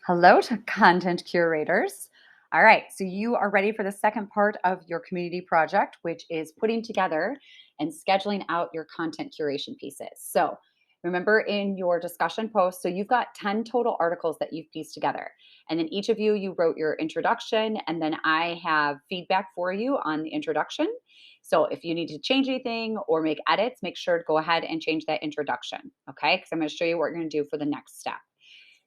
Hello to content curators. All right, so you are ready for the second part of your community project, which is putting together and scheduling out your content curation pieces. So remember in your discussion post, so you've got 10 total articles that you've pieced together. And then each of you wrote your introduction, and then I have feedback for you on the introduction. So if you need to change anything or make edits, make sure to go ahead and change that introduction, okay? Because I'm going to show you what you're going to do for the next step.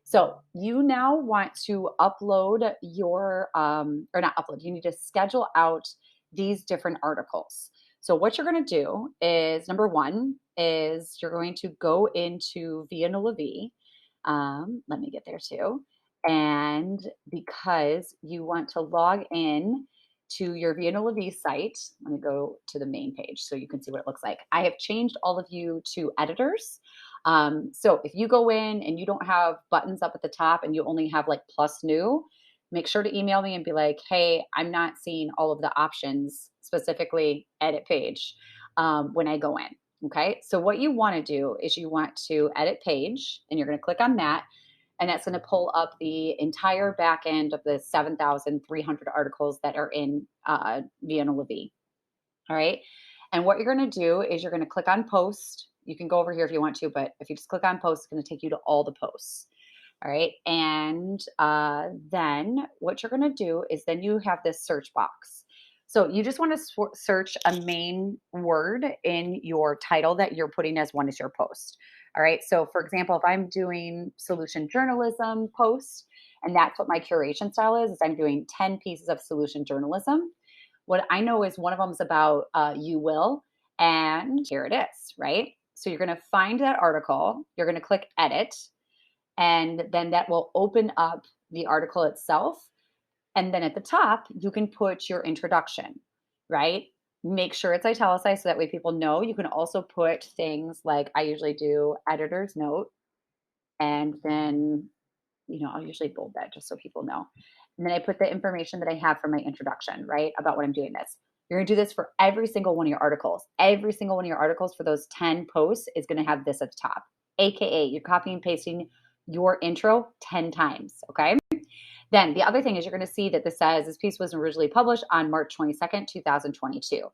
So you now want to upload your, or not upload, you need to schedule out these different articles. So what you're going to do is number one is you're going to go into Vianola V. Let me get there too. And because you want to log in to your Vianola V site, let me go to the main page so you can see what it looks like. I have changed all of you to editors. So if you go in and you don't have buttons up at the top and you only have like plus new, make sure to email me and be like, hey, I'm not seeing all of the options, specifically edit page, when I go in. Okay. So what you want to do is you want to edit page and you're going to click on that. And that's going to pull up the entire back end of the 7,300 articles that are in Vianola V. All right. And what you're going to do is you're going to click on post. You can go over here if you want to, but if you just click on post, it's going to take you to all the posts. All right. And then what you're going to do is then you have this search box. So you just want to search a main word in your title that you're putting as one as your post. All right. So for example, if I'm doing solution journalism post, and that's what my curation style is I'm doing 10 pieces of solution journalism. What I know is one of them is about you will, and here it is, right? So you're going to find that article, you're going to click edit, and then that will open up the article itself. And then at the top, you can put your introduction, right? Make sure it's italicized so that way people know. You can also put things like I usually do editor's note, and then I'll usually bold that just so people know. And then I put the information that I have for my introduction, right, about what I'm doing this. You're going to do this for every single one of your articles. Every single one of your articles for those 10 posts is going to have this at the top, AKA you're copying and pasting your intro 10 times, okay? Then the other thing is you're going to see that this says this piece was originally published on March 22nd, 2022. All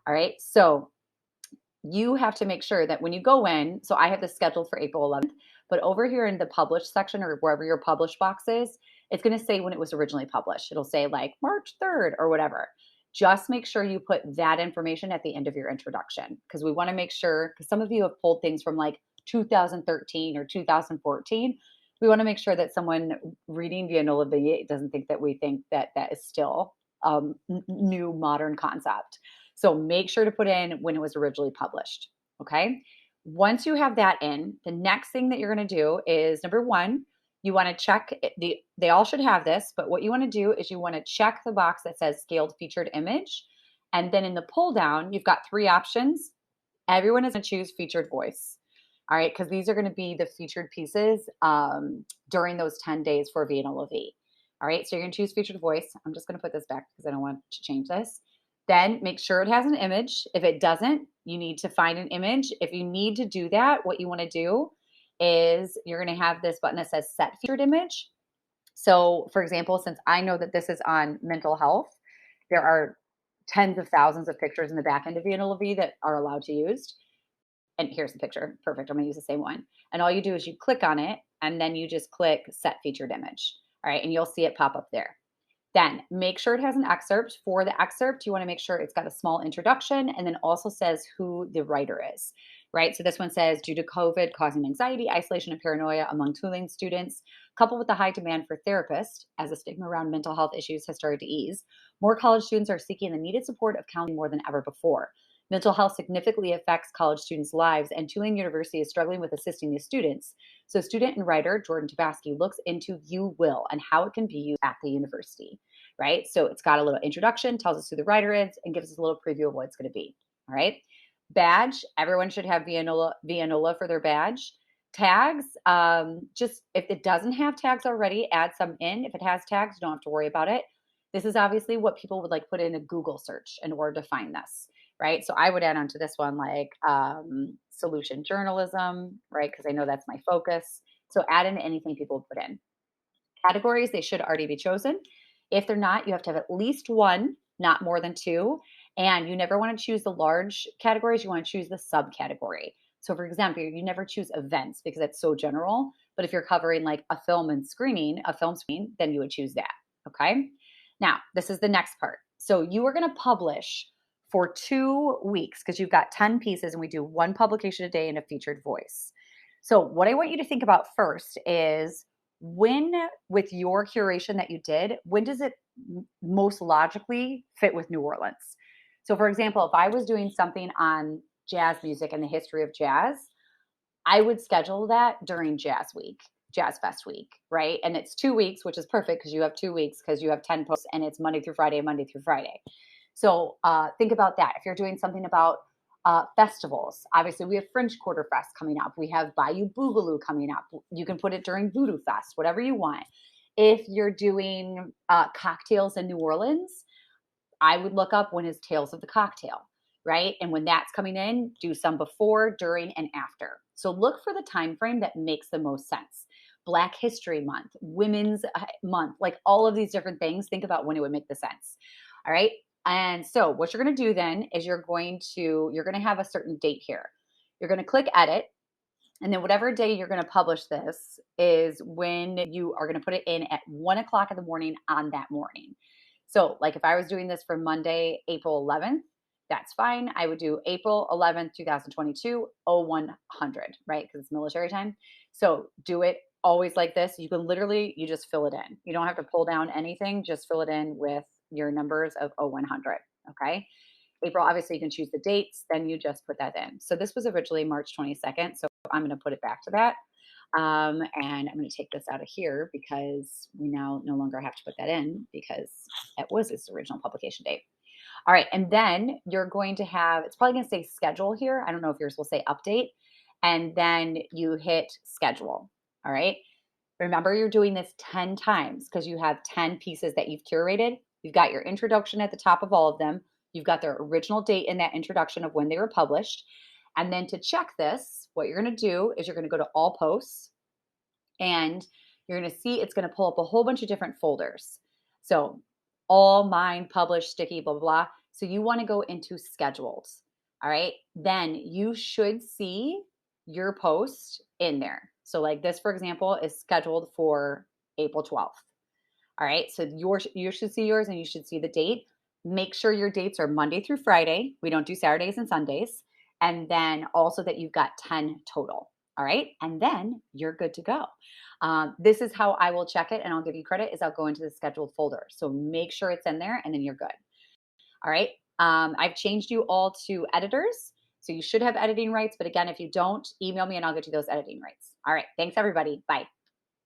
right, so you have to make sure that when you go in, so I have this scheduled for April 11th, but over here in the published section or wherever your published box is, it's going to say when it was originally published. It'll say like March 3rd or whatever. Just make sure you put that information at the end of your introduction because we want to make sure, because some of you have pulled things from like 2013 or 2014. We want to make sure that someone reading Vianola V doesn't think that we think that that is still new modern concept. So make sure to put in when it was originally published. Okay. Once you have that in, the next thing that you're going to do is number one, you want to check they all should have this, but what you want to do is you want to check the box that says scaled featured image. And then in the pull down, you've got three options. Everyone is going to choose featured voice. All right. Because these are going to be the featured pieces during those 10 days for Vianola V. All right. So you're going to choose featured voice. I'm just going to put this back because I don't want to change this. Then make sure it has an image. If it doesn't, you need to find an image. If you need to do that, what you want to do is you're going to have this button that says set featured image. So for example, since I know that this is on mental health, there are tens of thousands of pictures in the back end of Vianola V that are allowed to use. And here's the picture. Perfect. I'm going to use the same one. And all you do is you click on it and then you just click set featured image. All right. And you'll see it pop up there. Then make sure it has an excerpt. For the excerpt, you want to make sure it's got a small introduction and then also says who the writer is, right? So this one says, due to COVID causing anxiety, isolation, and paranoia among Tulane students, coupled with the high demand for therapists, as the stigma around mental health issues has started to ease, more college students are seeking the needed support of counseling more than ever before. Mental health significantly affects college students' lives, and Tulane University is struggling with assisting these students. So student and writer Jordan Tabasky looks into You Will and how it can be used at the university, right? So it's got a little introduction, tells us who the writer is, and gives us a little preview of what it's going to be, all right? Badge, everyone should have Vianola for their badge. Tags, just if it doesn't have tags already, add some in. If it has tags, you don't have to worry about it. This is obviously what people would like put in a Google search in order to find this. Right. So I would add on to this one like solution journalism, right? Because I know that's my focus. So add in anything people would put in. categories, they should already be chosen. If they're not, you have to have at least one, not more than two. And you never want to choose the large categories, you want to choose the subcategory. So, for example, you never choose events because it's so general. But if you're covering like a film and screening, a film screen, then you would choose that. Okay. Now, this is the next part. So, you are going to publish for 2 weeks because you've got 10 pieces and we do one publication a day and a featured voice. So, what I want you to think about first is when, with your curation that you did, when does it most logically fit with New Orleans? So, for example, if I was doing something on jazz music and the history of jazz, I would schedule that during Jazz Week, Jazz Fest Week, right? And it's 2 weeks, which is perfect because you have 2 weeks because you have 10 posts and it's Monday through Friday, Monday through Friday. So think about that. If you're doing something about festivals, obviously we have Fringe Quarter Fest coming up. We have Bayou Boogaloo coming up. You can put it during Voodoo Fest, whatever you want. If you're doing cocktails in New Orleans, I would look up when is Tales of the Cocktail, right? And when that's coming in, do some before, during, and after. So look for the time frame that makes the most sense. Black History Month, Women's Month, like all of these different things. Think about when it would make the sense. All right. And so what you're going to do then is you're going to have a certain date here. You're going to click edit. And then whatever day you're going to publish this is when you are going to put it in at 1 o'clock in the morning on that morning. So like if I was doing this for Monday, April 11th, that's fine. I would do April 11th, 2022, 0100, right? Because it's military time. So do it always like this. You can literally, you just fill it in. You don't have to pull down anything. Just fill it in with your numbers of 0100, okay? April, obviously you can choose the dates, then you just put that in. So this was originally March 22nd. So I'm going to put it back to that. And I'm going to take this out of here because we now no longer have to put that in because that was its original publication date. All right. And then you're going to have, it's probably going to say schedule here. I don't know if yours will say update. And then you hit schedule. All right. Remember, you're doing this 10 times because you have 10 pieces that you've curated. You've got your introduction at the top of all of them. You've got their original date in that introduction of when they were published. And then to check this, what you're going to do is you're going to go to all posts and you're going to see it's going to pull up a whole bunch of different folders. So all, mine, published, sticky, blah, blah, blah. So you want to go into scheduled. All right. Then you should see your post in there. So like this, for example, is scheduled for April 12th. All right. So you should see yours and you should see the date. Make sure your dates are Monday through Friday. We don't do Saturdays and Sundays. And then also that you've got 10 total. All right. And then you're good to go. This is how I will check it. And I'll give you credit is I'll go into the scheduled folder. So make sure it's in there and then you're good. All right. I've changed you all to editors. So you should have editing rights. But again, if you don't, email me and I'll get you those editing rights. All right. Thanks, everybody. Bye.